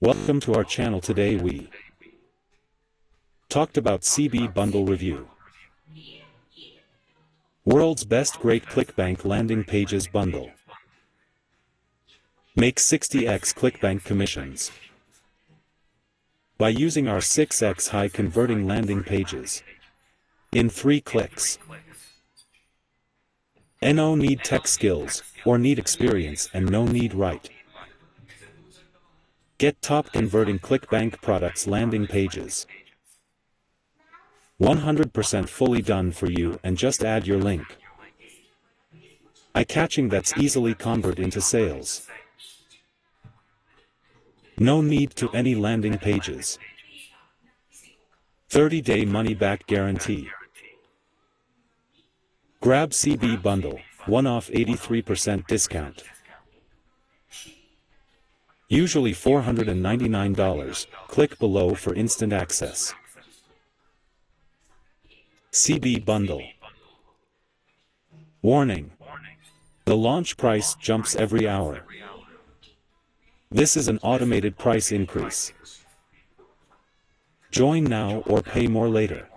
Welcome to our channel. Today we talked about CB Bundle Review. World's best great Clickbank landing pages bundle. Make 60x Clickbank commissions by using our 6x high converting landing pages in 3 clicks. No need tech skills or need experience and no need right. Get top converting Clickbank products landing pages. 100% fully done for you, and just add your link. Eye-catching that's easily convert into sales. No need to any landing pages. 30-day money-back guarantee. Grab CB Bundle, one-off 83% discount. Usually $499, click below for instant access. CB Bundle. Warning. The launch price jumps every hour. This is an automated price increase. Join now or pay more later.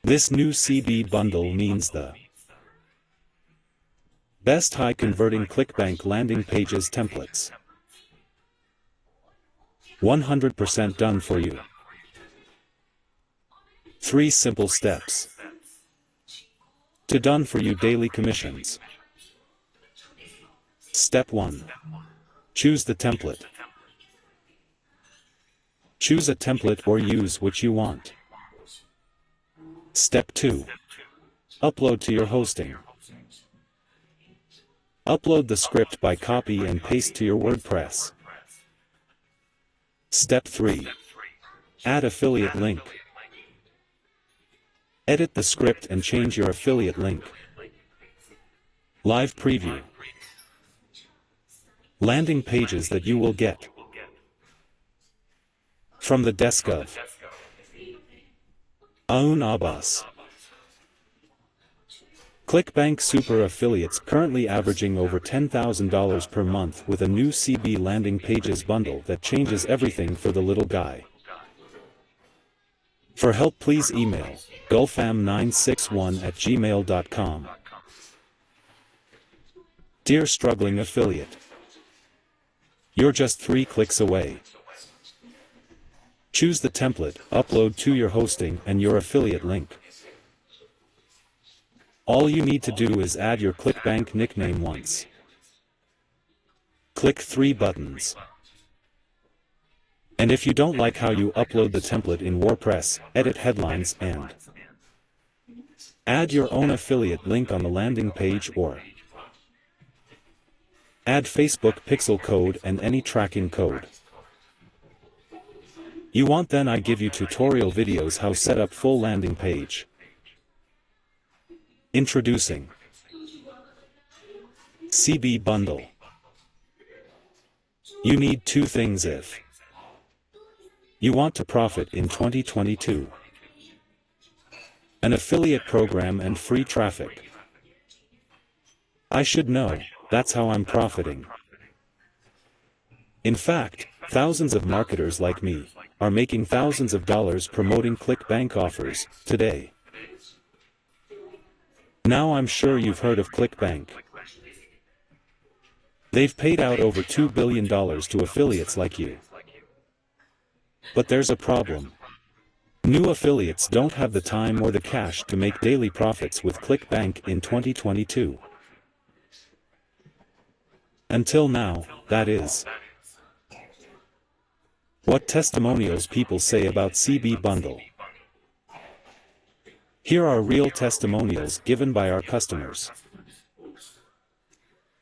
This new CB Bundle means the best high-converting Clickbank landing pages templates. 100% done for you. 3 simple steps to done for you daily commissions. Step 1. Choose the template. Choose a template or use which you want. Step 2. Upload to your hosting. Upload the script by copy and paste to your WordPress. Step 3. Add affiliate link. Edit the script and change your affiliate link. Live preview. Landing pages that you will get from the desk of Aoun Abbas. Clickbank super affiliates currently averaging over $10,000 per month with a new CB landing pages bundle that changes everything for the little guy. For help, please email gulfam961@gmail.com. Dear struggling affiliate, you're just 3 clicks away. Choose the template, upload to your hosting and your affiliate link. All you need to do is add your Clickbank nickname once. Click 3 buttons. And if you don't like how you upload the template in WordPress, edit headlines and add your own affiliate link on the landing page, or add Facebook pixel code and any tracking code you want. Then I give you tutorial videos how set up full landing page. Introducing CB Bundle. You need 2 things if you want to profit in 2022. An affiliate program and free traffic. I should know, that's how I'm profiting. In fact, thousands of marketers like me are making thousands of dollars promoting Clickbank offers today. Now I'm sure you've heard of Clickbank. They've paid out over $2 billion to affiliates like you. But there's a problem. New affiliates don't have the time or the cash to make daily profits with Clickbank in 2022. Until now, that is. What testimonials people say about CB Bundle. Here are real testimonials given by our customers.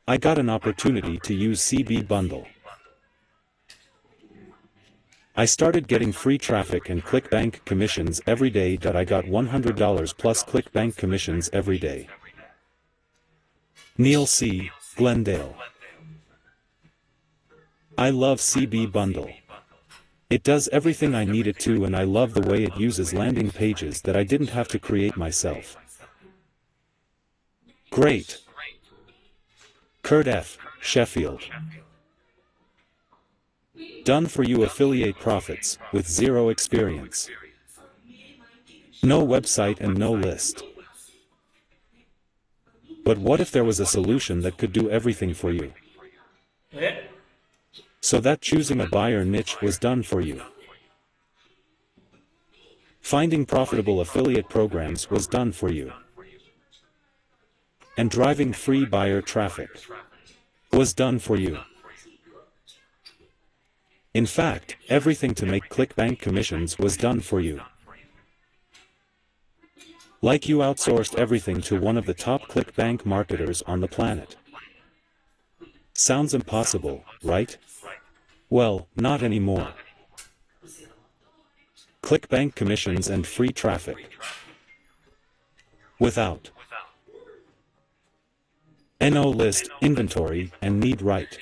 I got an opportunity to use CB Bundle. I started getting free traffic and Clickbank commissions every day. I got $100 plus Clickbank commissions every day. Neil C., Glendale. I love CB Bundle. It does everything I need it to, and I love the way it uses landing pages that I didn't have to create myself. Great. Kurt F., Sheffield. Done for you affiliate profits, with zero experience. No website and no list. But what if there was a solution that could do everything for you? So that choosing a buyer niche was done for you. Finding profitable affiliate programs was done for you. And driving free buyer traffic was done for you. In fact, everything to make Clickbank commissions was done for you. Like you outsourced everything to one of the top Clickbank marketers on the planet. Sounds impossible, right? Well, not anymore. Clickbank commissions and free traffic. Without NO list, inventory, and need right.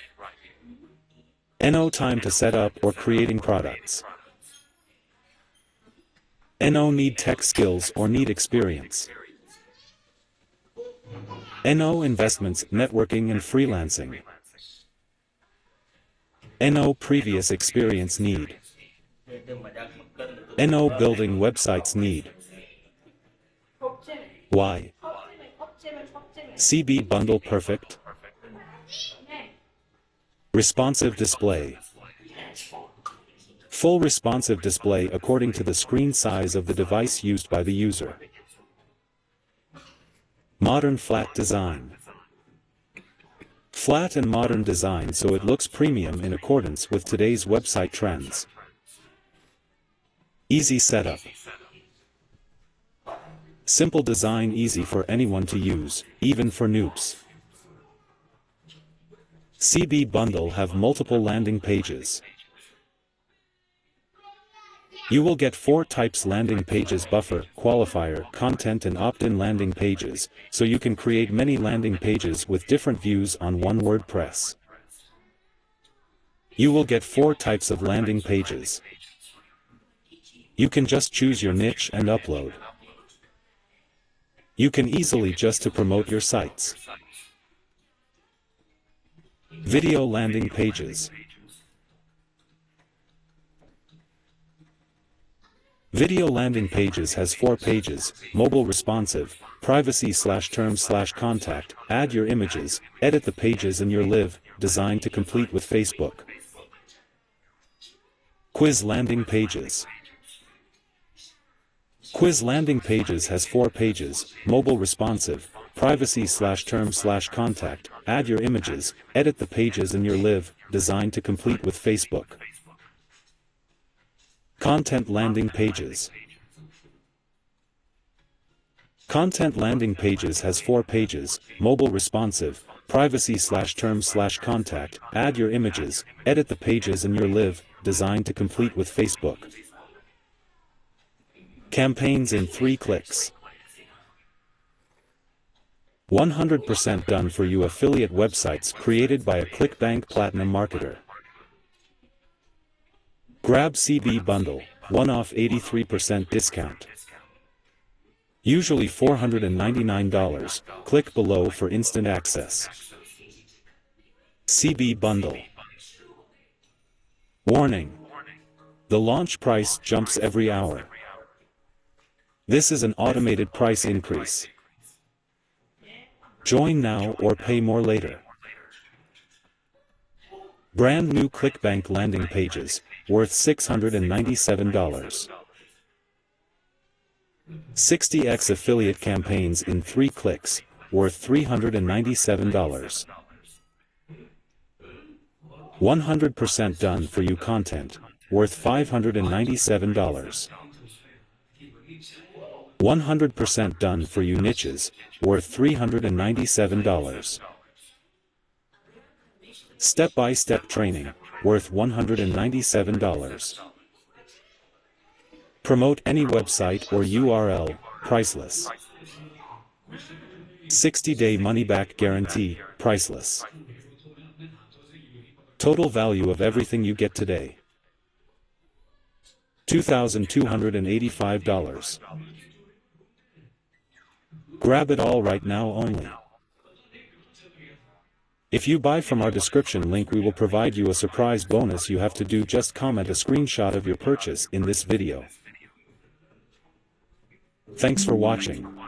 NO time to set up or creating products. NO need tech skills or need experience. NO investments, networking and freelancing. NO previous experience need. NO building websites need. Why? CB bundle perfect. Responsive display. Full responsive display according to the screen size of the device used by the user. Modern flat design. Flat and modern design so it looks premium in accordance with today's website trends. Easy setup. Simple design, easy for anyone to use, even for noobs. CB bundle have multiple landing pages. You will get 4 types landing pages: buffer, qualifier, content and opt-in landing pages, so you can create many landing pages with different views on one WordPress. You will get 4 types of landing pages. You can just choose your niche and upload. You can easily just to promote your sites. Video landing pages. Video landing pages has 4 pages: mobile responsive, privacy/terms/contact, add your images, edit the pages in your live, designed to complete with Facebook. Quiz landing pages. Quiz landing pages has 4 pages: mobile responsive, privacy/terms/contact, add your images, edit the pages in your live, designed to complete with Facebook. Content landing pages. Content landing pages has 4 pages: mobile responsive, privacy/terms/contact, add your images, edit the pages in your live, designed to complete with Facebook. Campaigns in 3 clicks. 100% done for you affiliate websites created by a Clickbank Platinum marketer. Grab CB bundle, one-off 83% discount. Usually $499, click below for instant access. CB bundle. Warning. The launch price jumps every hour. This is an automated price increase. Join now or pay more later. Brand new Clickbank landing pages, worth $697. 60x affiliate campaigns in 3 clicks, worth $397. 100% done for you content, worth $597. 100% done for you niches, worth $397. Step-by-step training, worth $197. Promote any website or URL, priceless. 60-day money-back guarantee, priceless. Total value of everything you get today: $2,285. Grab it all right now only. If you buy from our description link, we will provide you a surprise bonus. You have to do just comment a screenshot of your purchase in this video. Thanks for watching.